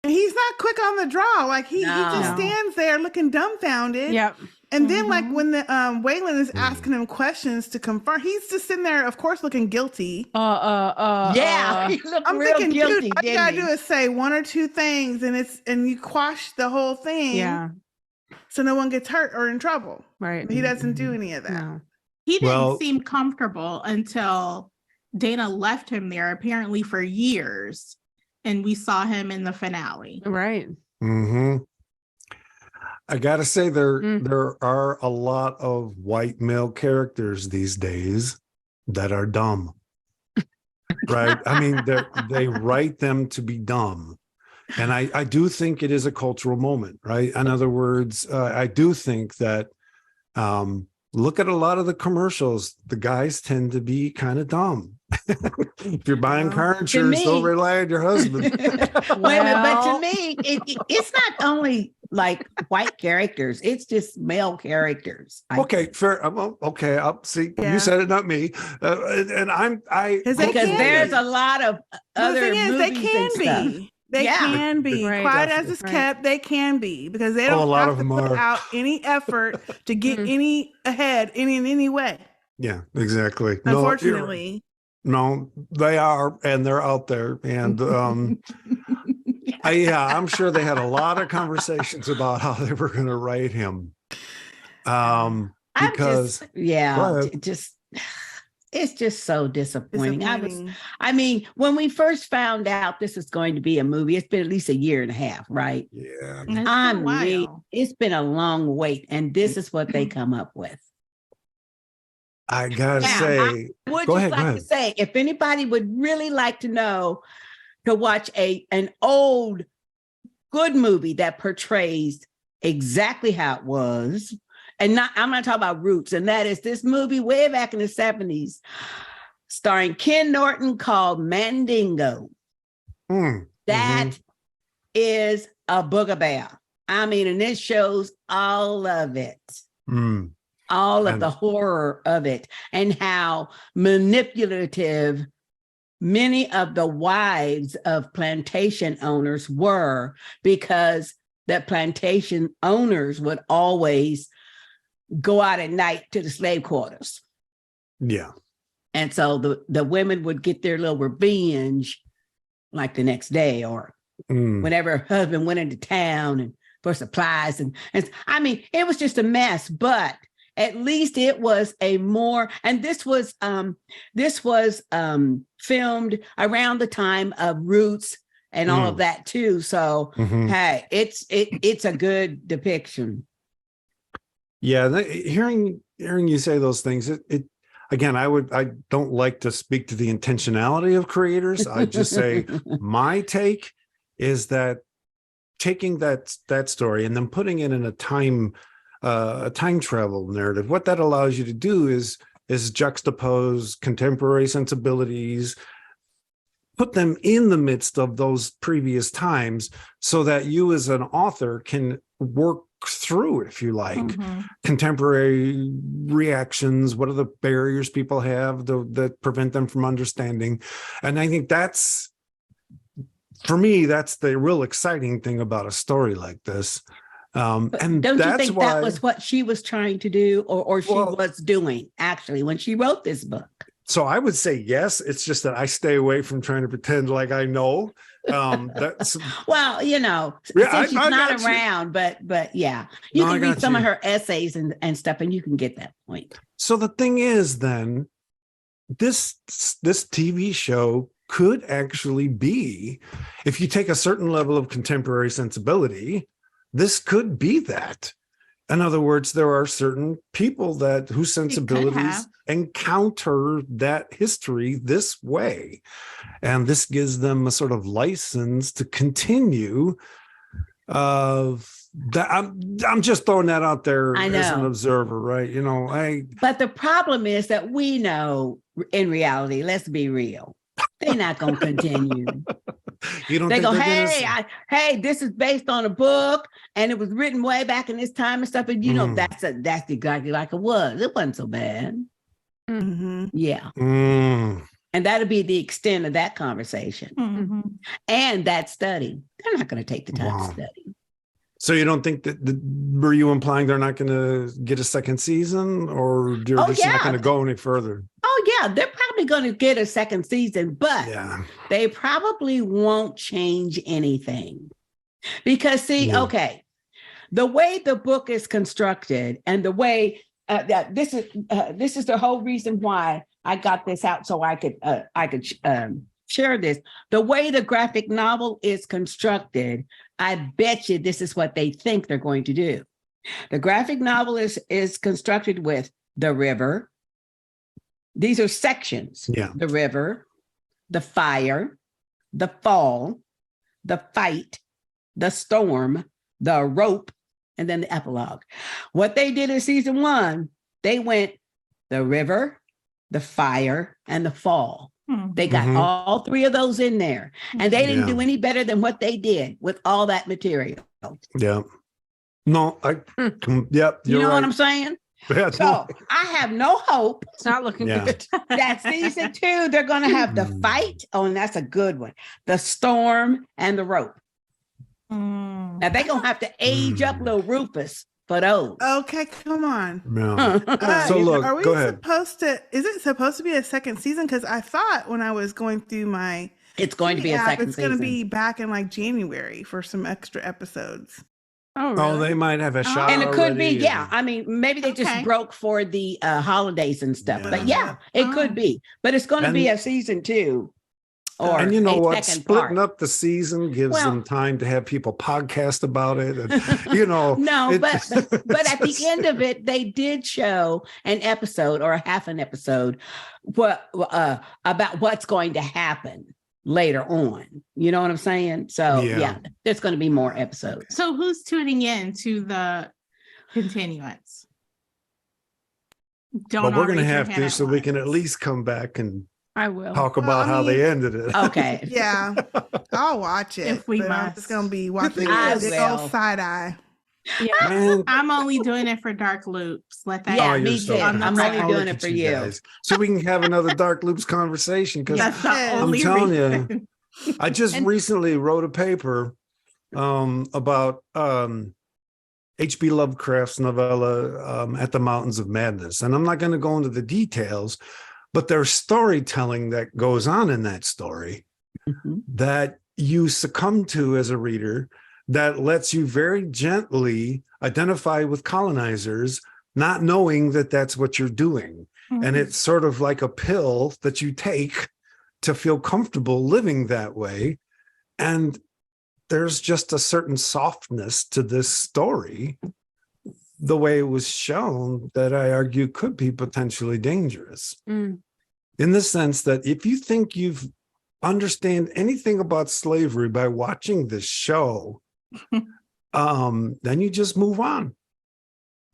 And he's not quick on the draw. Like he just No. stands there looking dumbfounded. Yep. And then like Mhm. when the Waylon is asking him questions to confirm, he's just sitting there, of course, looking guilty. Yeah, he looked I'm real thinking, guilty, dude, all you didn't gotta he? do is say one or two things and you quash the whole thing. Yeah. So no one gets hurt or in trouble. Right. He doesn't do any of that. No. He didn't Well- seem comfortable until Dana left him there, apparently for years, and we saw him in the finale. Right. Mm-hmm. I gotta say there Mm. there are a lot of white male characters these days that are dumb. Right? I mean, they write them to be dumb. And I do think it is a cultural moment, right? In other words, I do think that look at a lot of the commercials. The guys tend to be kind of dumb. If you're buying car insurance, don't me- rely on your husband. Wait a minute, but Well- to me, it's not only like white characters; it's just male characters. Okay, fair. Well, okay, I'll see. Yeah. You said it, not me. And I 'Cause they because can there's be. a lot of The other thing is, movies they can and stuff. be. They Yeah. can be. Right. Quiet as it's Right. kept, they can be because they Oh, a don't lot have of to them put are. out any effort to get Mhm. any ahead in any way. yeah, exactly. No, Unfortunately. no, they are, and they're out there. And I'm sure they had a lot of conversations about how they were going to write him. I'm Because just, yeah, Go ahead. it's just so disappointing. Disappointing. I mean, when we first found out this is going to be a movie, it's been at least a year and a half, right? yeah, And it's been a I mean, while. it's been a long wait, and this is what they come up with. I gotta Now, say, Would Go just ahead, go like ahead. to say, if anybody would really like to know, to watch an old good movie that portrays exactly how it was, and I'm not talking about Roots, and that is this movie way back in the 70s, starring Ken Norton called Mandingo. That is a boogabear. I mean, and it shows all of it. All of And- the horror of it and how manipulative many of the wives of plantation owners were, because the plantation owners would always go out at night to the slave quarters. yeah, And so the women would get their little revenge like the next day or whenever her husband went into town and for supplies. And I mean, it was just a mess, but at least it was a more, and this was filmed around the time of Roots and all of that too. So Mhm. hey, it's a good depiction. Yeah. Hearing you say those things, it again, I don't like to speak to the intentionality of creators. I just say my take is that taking that story and then putting it in a time travel narrative, what that allows you to do is juxtapose contemporary sensibilities, put them in the midst of those previous times so that you as an author can work through, if you like, Mhm. contemporary reactions. What are the barriers people have that prevent them from understanding? And I think that's, for me, that's the real exciting thing about a story like this. And Don't you that's think why that was what she was trying to do, or she Well- was doing actually when she wrote this book? So I would say yes. It's just that I stay away from trying to pretend like I know. That's Well, Yeah, since she's I not got you. around, but yeah, you No, I can read got some of you. her essays and stuff, and you can get that point. So the thing is, then this TV show could actually be, if you take a certain level of contemporary sensibility, this could be that. In other words, there are certain people whose sensibilities have. encounter that history this way. And this gives them a sort of license to continue. That I'm just throwing that out there I as an know. observer, right? But the problem is that we know in reality, let's be real, they're not going to continue. You don't They think go, they're hey, gonna... hey, this is based on a book and it was written way back in this time and stuff. And that's exactly like it was. It wasn't so bad. Mm-hmm. Yeah. Mm. And that'll be the extent of that conversation Mhm. and that study. They're not going to take the time Wow. to study. So you don't think that were you implying they're not going to get a second season, or they're Oh, just not yeah. going to go any further? Oh, yeah. They're probably going to get a second season, but Yeah. they probably won't change anything. Because, see, Yeah. okay, the way the book is constructed and the way that this is the whole reason why I got this out so I could share this. The way the graphic novel is constructed, I bet you this is what they think they're going to do. The graphic novel is constructed with the river. These are sections. Yeah. The river, the fire, the fall, the fight, the storm, the rope, and then the epilogue. What they did in season 1, they went the river, the fire, and the fall. They got Mhm. all 3 of those in there. And they didn't Yeah. do any better than what they did with all that material. Yeah. No, yep. You You're know right. what I'm saying? Yeah, So I have no hope It's not looking Yeah. good. that season 2, they're going to have the fight. Oh, and that's a good one. The storm and the rope. Mm. Now they're going to have to age up little Rufus for those. Okay, come on. Yeah. So look, are we go ahead. is it supposed to be a second season? Because I thought when I was going through my It's going to be a app, second it's going to season. be back in like January for some extra episodes. Oh, Oh, really? they might have a shot. And it could be, already, yeah. I mean, maybe they just Okay. broke for the holidays and stuff. Yeah. But yeah, it could be. But it's going to be a season 2. Or And you know a what? second Splitting part. up the season gives Well- them time to have people podcast about it. And, No, but at the end of it, they did show an episode or a half an episode about what's going to happen later on. You know what I'm saying? So Yeah. there's going to be more episodes. So who's tuning in to the continuance? But we're going to all raise your have hand to, so we can at once. least come back and I will. talk Well, about I how they mean- ended it. Okay. Yeah, I'll watch it. If we but I'm must. just gonna be watching I it. Big will. old side eye. Yeah, Man, I'm only doing it for Dark Loops. Let that Yeah, oh, go. you're me so too. kind. I'm only I'll doing look it at for you. guys, so we can have another Dark Loops conversation. Because That's the I'm only telling you. reason. I just recently wrote a paper about H.P. Lovecraft's novella At the Mountains of Madness. And I'm not going to go into the details, but there's storytelling that goes on in that story Mhm. that you succumb to as a reader that lets you very gently identify with colonizers, not knowing that that's what you're doing. And it's sort of like a pill that you take to feel comfortable living that way. And there's just a certain softness to this story, the way it was shown, that I argue could be potentially dangerous. Mm. In the sense that if you think you've understand anything about slavery by watching this show, then you just move on.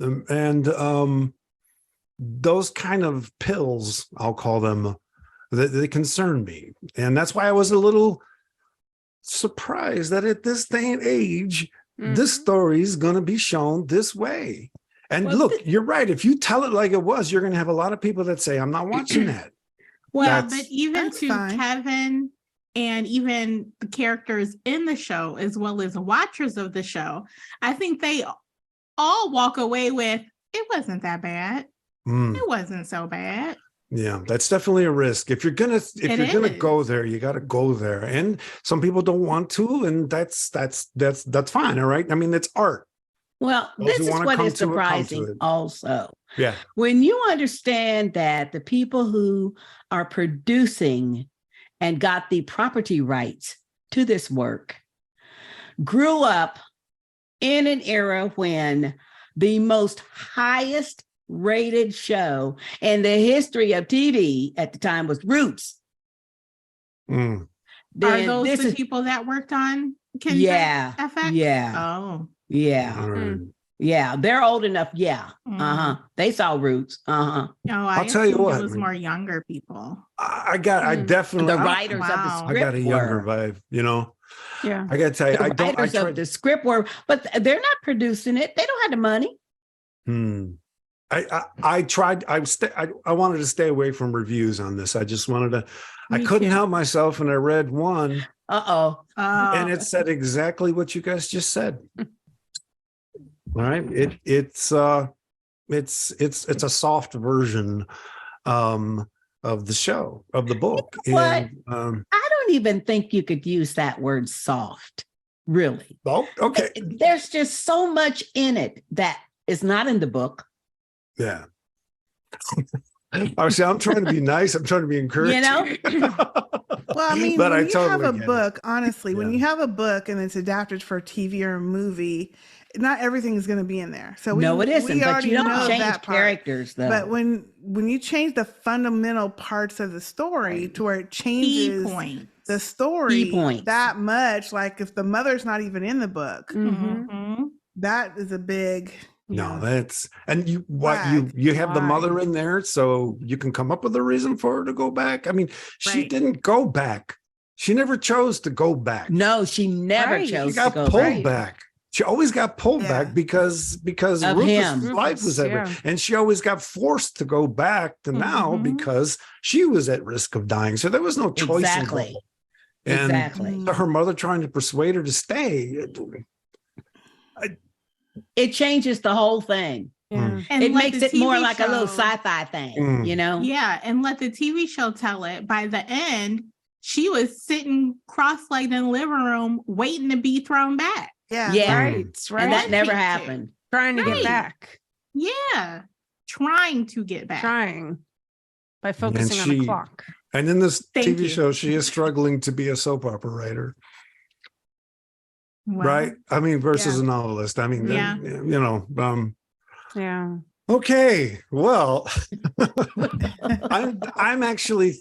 And those kind of pills, I'll call them, they concern me. And that's why I was a little surprised that at this day and age, this story is going to be shown this way. And Well, look, you're right. If you tell it like it was, you're going to have a lot of people that say, I'm not watching that. Well, That's- but even that's to fine. Kevin and even the characters in the show, as well as watchers of the show, I think they all walk away with, it wasn't that bad. Mm. It wasn't so bad. Yeah, that's definitely a risk. If you're gonna go there, you got to go there. And some people don't want to, and that's fine. All right. I mean, it's art. Well, Those this who is wanna what come is to it, come to surprising it. also. Yeah. When you understand that the people who are producing and got the property rights to this work grew up in an era when the most highest rated show in the history of TV at the time was Roots. Mm. Are those the people that worked on Kindred FX? Yeah. Oh. Yeah. Right. Yeah. They're old enough. Yeah. They saw Roots. Oh, I'll tell you what, it was more younger people. I definitely the writers of the Wow. script I got a younger were. vibe, you know. Yeah. I gotta tell you, The writers of the script were, but they're not producing it. They don't have the money. I tried. I wanted to stay away from reviews on this. I just wanted to. I Me couldn't too. help myself, and I read one, Uh-oh. and it said exactly what you guys just said. All right, it's a soft version of the show, of the book. What? And, I don't even think you could use that word soft, really. oh, okay, There's just so much in it that is not in the book. yeah. Obviously, I'm trying to be nice. I'm trying to be encouraging. You know? Well, I mean, But when I you totally have a get it. book, honestly, when Yeah. you have a book and it's adapted for TV or a movie, not everything is going to be in there. So No, it isn't. we But already you don't know change that part. characters, though. But when you change the fundamental parts of the story to where it Key changes point. the story points. that much, like if the mother's not even in the book, Mhm. that is a big. No, know, that's and you flag. you have the Why? mother in there, so you can come up with a reason for her to go back. I mean, she Right. didn't go back. She never chose to go back. No, she never Right. chose She got to go pulled back. back. She always got pulled Yeah. back because Of Rufus' him. life was Rufus, at risk. yeah. And she always got forced to go back to now Mhm. because she was at risk of dying. So there was no choice Exactly. involved. And Exactly. her mother trying to persuade her to stay. It changes the whole thing. Yeah. And It let makes the it more TV like a little show- sci-fi thing, Mm. you know? Yeah, and let the TV show tell it. By the end, she was sitting cross-legged in the living room waiting to be thrown back. Yeah. Yeah. Right. Right. And that never Wanted to. happened. Trying to Right. get back. Yeah, trying to get back. Trying. By focusing on she- the clock. And in this Thank TV you. show, she is struggling to be a soap opera writer. Well, Right? I mean, versus Yeah. a novelist. I mean, Yeah. you know, Yeah. okay. Well, I'm actually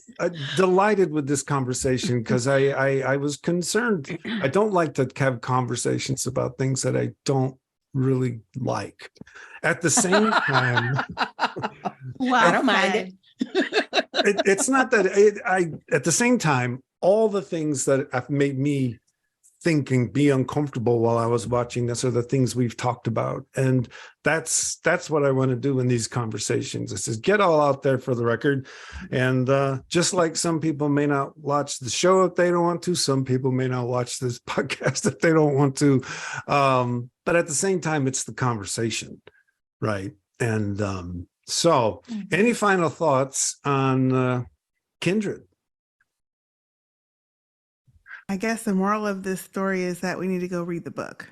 delighted with this conversation because I was concerned. I don't like to have conversations about things that I don't really like. At the same time, well I don't mind said. it's not that I at the same time, all the things that have made me think and be uncomfortable while I was watching this are the things we've talked about. And that's what I want to do in these conversations. Is just get all out there for the record. And just like some people may not watch the show if they don't want to, some people may not watch this podcast if they don't want to. But at the same time, it's the conversation, right? And so any final thoughts on Kindred? I guess the moral of this story is that we need to go read the book,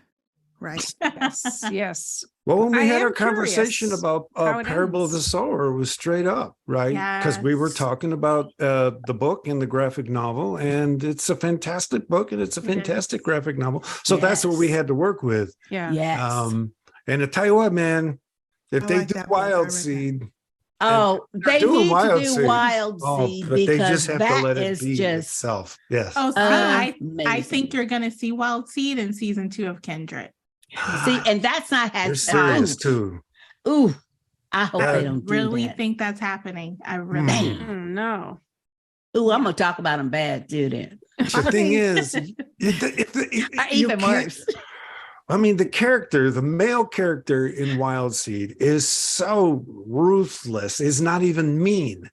right? Yes. Yes. Well, when we I had am our conversation curious about how it Parable of the ends. Sower, it was straight up, right? Because we were Yes. talking about the book and the graphic novel, and it's a fantastic book and it's a It is. fantastic graphic novel. So that's what we Yes. had to work with. Yeah. Yes. And to tell you what, man, if I they like do that book. I read Wild that. Seed, Oh, they doing need to Wild do Seed. Wild oh, Seed but they because just have to that let it is be just itself. Yes. Oh, see, I amazing. think you're going to see Wild Seed in season 2 of Kindred. See, and that's not They're had serious too. Ooh, I hope Yeah. they don't do Really that. think that's happening. I really Hmm. do. No. Ooh, I'm gonna talk about them bad too. Then The thing is, even worse. I mean, the male character in Wild Seed is so ruthless. Is not even mean,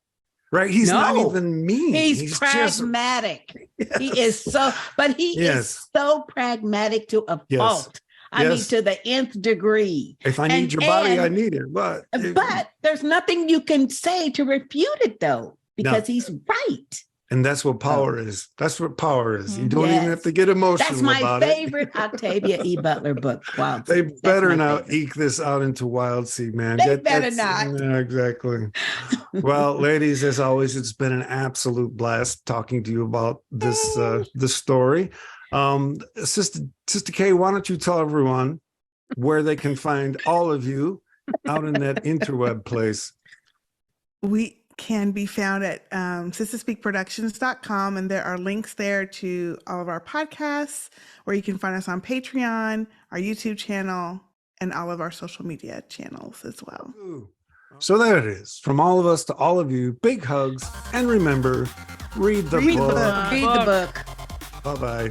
right? He's not No. even mean. He's just pragmatic. yes. He is so, but he Yes. is so pragmatic to a Yes. fault. I mean, Yes. to the nth degree. If I need And- your body, I and- need it. But There's nothing you can say to refute it, though, because he's right. and that's what power is. That's what power is. You don't even Yes. have to get emotional That's my about favorite Octavia E. Butler book. Wow. They That's better my not favorite. eke this out into Wild Seed, man. They better not. Yeah, exactly. Well, ladies, as always, it's been an absolute blast talking to you about this story. Sister Kay, why don't you tell everyone where they can find all of you out in that interweb place? We can be found at sistahspeakproductions.com, and there are links there to all of our podcasts, where you can find us on Patreon, our YouTube channel, and all of our social media channels as well. So there it is. From all of us to all of you, big hugs, and remember, read the Read the book. book. Read the book. Bye-bye.